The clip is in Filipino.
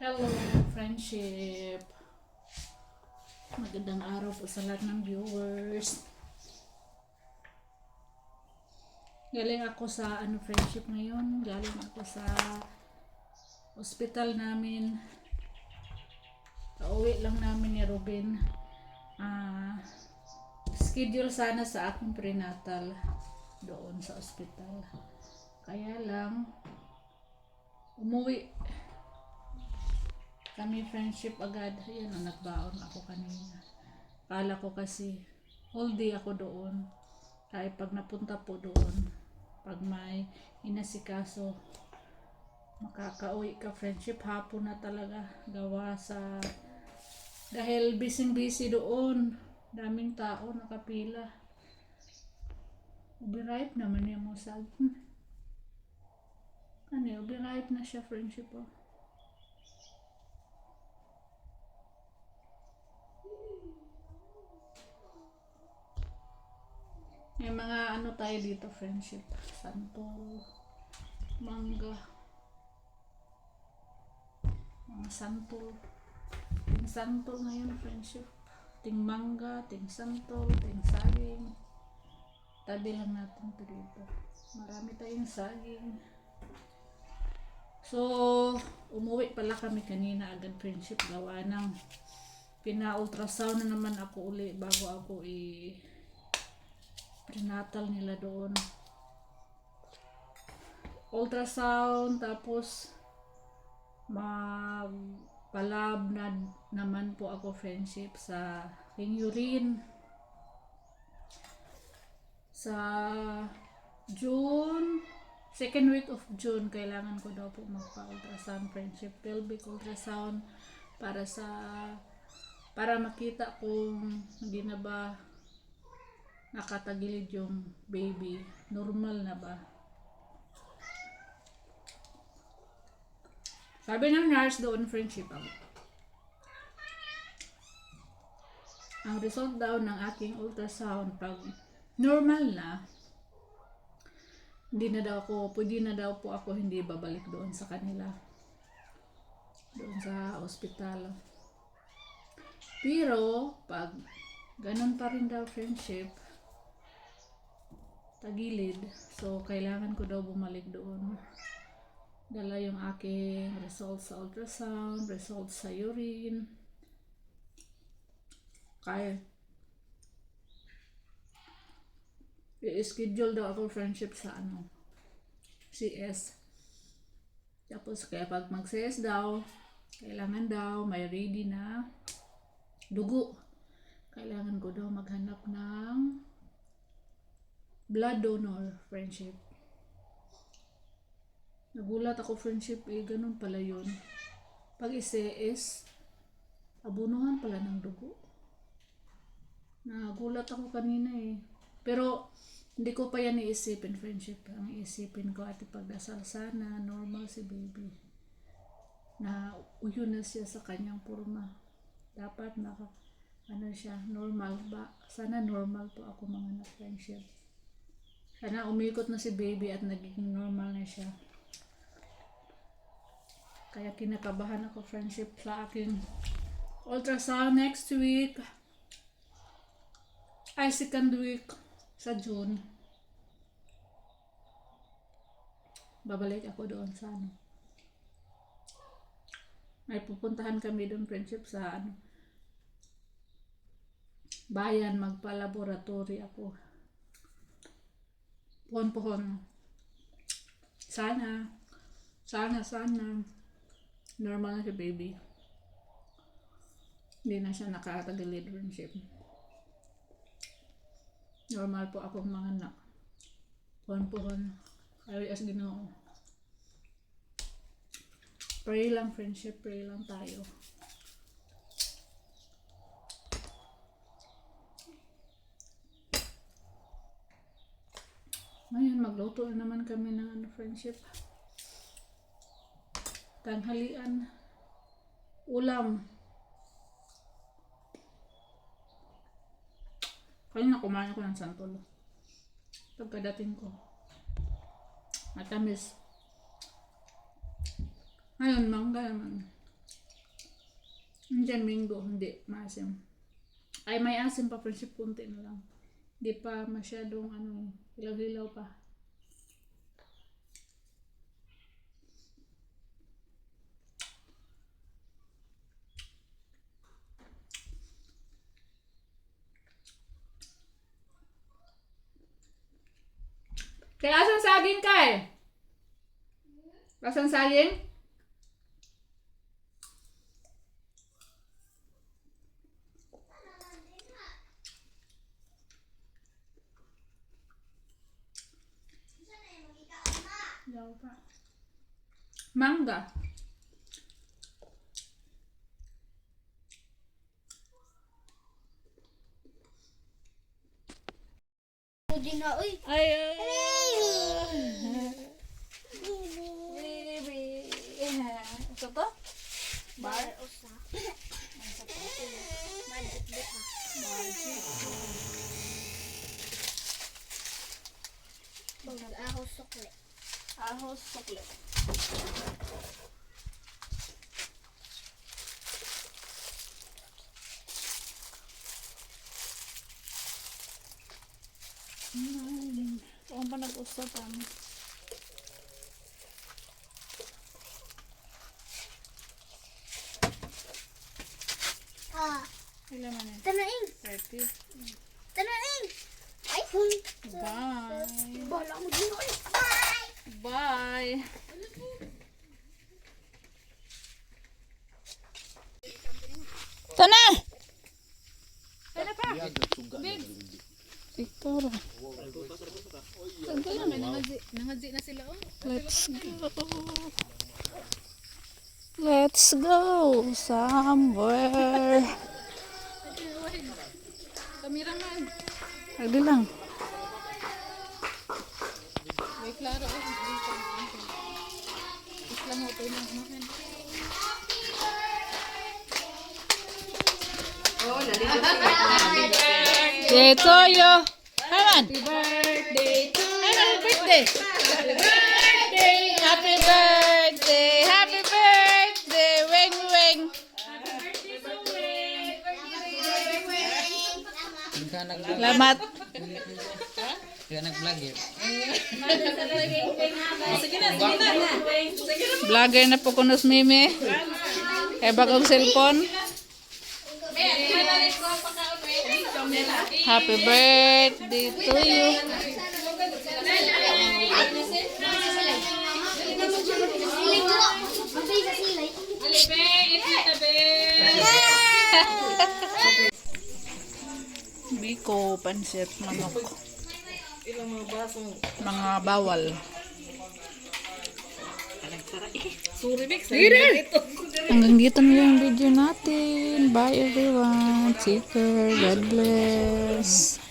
Hello, friendship. Magandang araw po sa lahat ng viewers. Galing ako sa friendship ngayon. Galing ako sa ospital namin. Pauwi lang namin ni Ruben. Schedule sana sa aking prenatal doon sa ospital. Kaya lang, umuwi kami friendship agad. Ayan, nagbaon ako kanina. Kala ko kasi whole day ako doon. Kaya pag napunta po doon, pag may inasikaso, makakauwi ka friendship. Hapon na talaga gawa sa dahil busy doon. Daming tao nakapila. Ubiripe naman yung musag. Ubiripe na siya friendship oh. May mga tayo dito friendship. Santol, mangga, mga santol. Ting santol ngayon friendship. Ting mangga, ting santol, ting saging. Tabi lang natin ito dito. Marami tayong saging. So, umuwi pala kami kanina agad friendship. Gawa ng pina-ultrasound na naman ako uli bago ako prenatal nila doon. Ultrasound, tapos magpalab na naman po ako friendship sa aking urine. Sa June, second week of June, kailangan ko daw po magpa-ultrasound friendship. Pelvic ultrasound para makita kung hindi na ba nakatagilid yung baby. Normal na ba? Sabi ng nurse doon friendship ang result daw ng aking ultrasound pag normal na, pwede na daw po ako hindi babalik doon sa kanila. Doon sa ospital. Pero pag ganun pa rin daw friendship, tagilid. So, kailangan ko daw bumalik doon. Dala yung aking results sa ultrasound, results sa urine. Kaya, i-schedule daw ako friendship sa CS. Tapos, kaya pag mag-CS daw, kailangan daw may ready na dugo. Kailangan ko daw maghanap ng blood donor friendship. Nagulat ako friendship ganun pala yun. Pag i-CS, abunuhan pala ng dugo. Nagulat ako kanina Pero hindi ko pa yan iisipin friendship. Ang iisipin ko at ipagdasal sana normal si baby. Na uyo na siya sa kanyang porma. Dapat siya, normal ba? Sana normal po ako mga anak friendship. Sana umikot na si baby at nagiging normal na siya. Kaya kinakabahan ako friendship sa aking ultrasound next week. Second week sa June. Babalik ako doon sa may pupuntahan kami doon friendship sa bayan, magpa-laboratory ako. Pohon. Sana normal na si baby. Hindi na siya nakatagilid friendship. Normal po akong mga anak. Pohon. Ay as Ginoo. Pray lang friendship, pray lang tayo. Ngayon magluto na naman kami ng friendship. Tanghalian. Ulam. Kanina kumain ako ng santol. Pagkadating ko. Matamis. Ngayon, mangga naman. Diyan mango, hindi maasim. Ay, may asim pa, friendship, kunti na lang. Hindi pa masyadong hilaw-hilaw pa. Kaya asan saging ka eh? Asan saging? Yaw pa. Mangga. Pwede na, uy. Ay, Baby. ito to? Bar usa. Magic buka. Pag-ahos sukli. Ahos, sukle. Kung pa nag-usap kami. Ah, Ilan man eh? tanaing. 30. Tanaing. Ay. Bye. Bala mo din, uy. Bye. Bye. Tana! Tana pa! Victor. Nangadzi na sila oh. Let's go. Let's go somewhere. Kameraman. Lagi lang. May klaro oh. Islam mo to lang makan. Birthday to you. Come on. Happy birthday to you. Happy birthday. Happy birthday. Happy birthday. Weng weng. Selamat. Kaya nag-vlog yun. Vlogger na po kunos Mimi. Kaya bagong cellphone. Happy birthday to you. Siling ko. Mabay sa silay. Biko, pansit, manok. Mga bawal. Hanggang dito na yung video natin. Bye everyone. Take care. God bless.